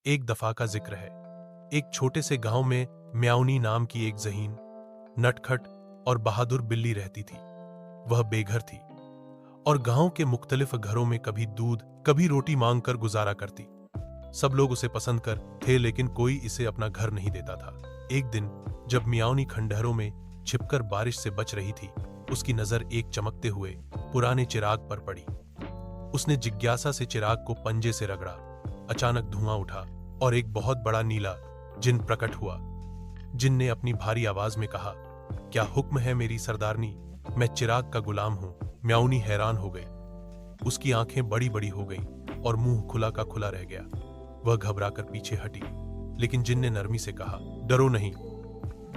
एक दफा का जिक्र है। एक छोटे से गांव में म्याऊनी नाम की एक ज़हीन, नटखट और बहादुर बिल्ली रहती थी। वह बेघर थी और गांव के मुख्तलिफ घरों में कभी दूध कभी रोटी मांग कर गुजारा करती। सब लोग उसे पसंद कर थे, लेकिन कोई इसे अपना घर नहीं देता था। एक दिन जब म्याऊनी खंडहरों में छिपकर बारिश से बच रही थी, उसकी नजर एक चमकते हुए पुराने चिराग पर पड़ी। उसने जिज्ञासा से चिराग को पंजे से रगड़ा। अचानक धुआं उठा और एक बहुत बड़ा नीला जिन प्रकट हुआ। जिन ने अपनी भारी आवाज में कहा, क्या हुक्म है मेरी सरदारनी, मैं चिराग का गुलाम हूं। म्याऊनी हैरान हो गई। उसकी आंखें बड़ी बड़ी हो गईं और मुंह खुला का खुला रह गया। वह घबराकर पीछे हटी, लेकिन जिन ने नरमी से कहा, डरो नहीं,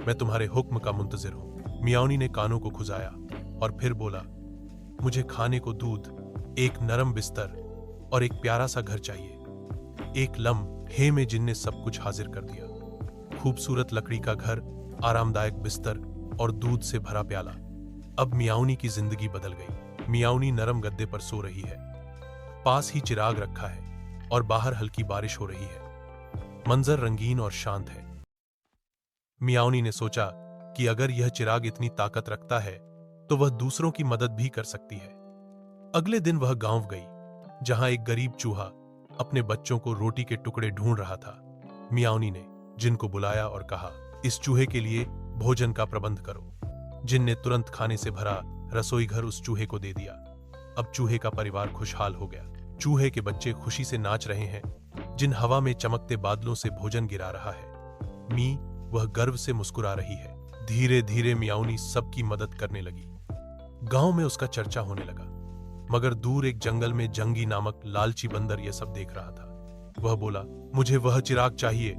मैं तुम्हारे हुक्म का मुंतजिर हूं। म्याऊनी ने कानों को खुजाया और फिर बोला, मुझे खाने को दूध, एक नरम बिस्तर और एक प्यारा सा घर चाहिए। एक लम्हे में जिन ने सब कुछ हाजिर कर दिया। खूबसूरत लकड़ी का घर, आरामदायक बिस्तर और दूध से भरा प्याला। अब म्याऊनी की जिंदगी बदल गई। म्याऊनी नरम गद्दे पर सो रही है, पास ही चिराग रखा है और बाहर हल्की बारिश हो रही है। मंजर रंगीन और शांत है। म्याऊनी ने सोचा कि अगर यह चिराग इतनी ताकत रखता है तो वह दूसरों की मदद भी कर सकती है। अगले दिन वह गांव गई, जहां एक गरीब चूहा अपने बच्चों को रोटी के टुकड़े ढूंढ रहा था। म्याऊनी ने जिन को बुलाया और कहा, इस चूहे के लिए भोजन का प्रबंध करो। जिन ने तुरंत खाने से भरा रसोई घर उस चूहे को दे दिया। अब चूहे का परिवार खुशहाल हो गया। चूहे के बच्चे खुशी से नाच रहे हैं। जिन हवा में चमकते बादलों से भोजन गिरा रहा है। मी वह गर्व से मुस्कुरा रही है। धीरे धीरे म्याऊनी सबकी मदद करने लगी। गांव में उसका चर्चा होने लगा, मगर दूर एक जंगल में जंगी नामक लालची बंदर यह सब देख रहा था। वह बोला, मुझे वह चिराग चाहिए,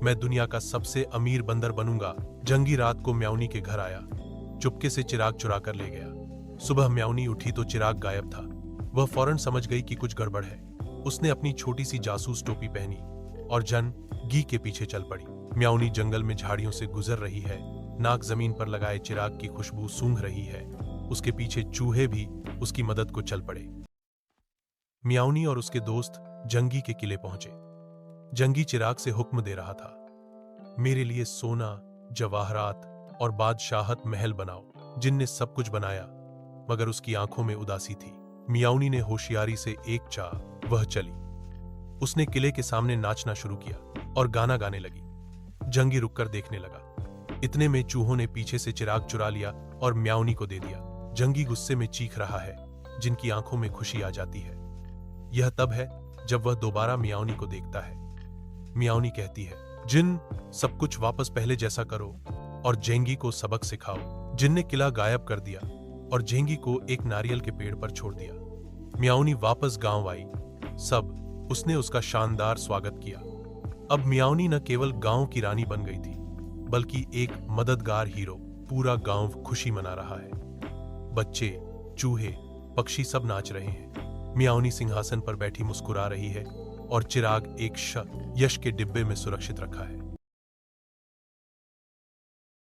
मैं दुनिया का सबसे अमीर बंदर बनूंगा। जंगी रात को म्याऊनी के घर आया, चुपके से चिराग चुरा कर ले गया। सुबह म्याऊनी उठी तो चिराग गायब था। वह फौरन समझ गई कि कुछ गड़बड़ है। उसने अपनी छोटी सी जासूस टोपी पहनी और जंगी के पीछे चल पड़ी। म्याऊनी जंगल में झाड़ियों से गुजर रही है, नाक जमीन पर लगाए चिराग की खुशबू सूंघ रही है। उसके पीछे चूहे भी उसकी मदद को चल पड़े। म्याऊनी और उसके दोस्त जंगी के किले पहुंचे। जंगी चिराग से हुक्म दे रहा था, मेरे लिए सोना, जवाहरात और बादशाहत महल बनाओ। जिन ने सब कुछ बनाया, मगर उसकी आंखों में उदासी थी। म्याऊनी ने होशियारी से एक चाह, वह चली। उसने किले के सामने नाचना शुरू किया और गाना गाने लगी। जंगी रुककर देखने लगा। इतने में चूहों ने पीछे से चिराग चुरा लिया और म्याऊनी को दे दिया। जंगी गुस्से में चीख रहा है, जिनकी आंखों में खुशी आ जाती है। यह तब है जब वह दोबारा म्याऊनी को देखता है। म्याऊनी कहती है, जिन, सब कुछ वापस पहले जैसा करो और जेंगी को सबक सिखाओ। जिन ने किला गायब कर दिया और जेंगी को एक नारियल के पेड़ पर छोड़ दिया। म्याऊनी वापस गांव आई। उसने उसका शानदार स्वागत किया। अब म्याऊनी न केवल गांव की रानी बन गई थी, बल्कि एक मददगार हीरो। पूरा गांव खुशी मना रहा है। बच्चे, चूहे, पक्षी सब नाच रहे हैं। म्याऊनी सिंहासन पर बैठी मुस्कुरा रही है और चिराग एक यश के डिब्बे में सुरक्षित रखा है।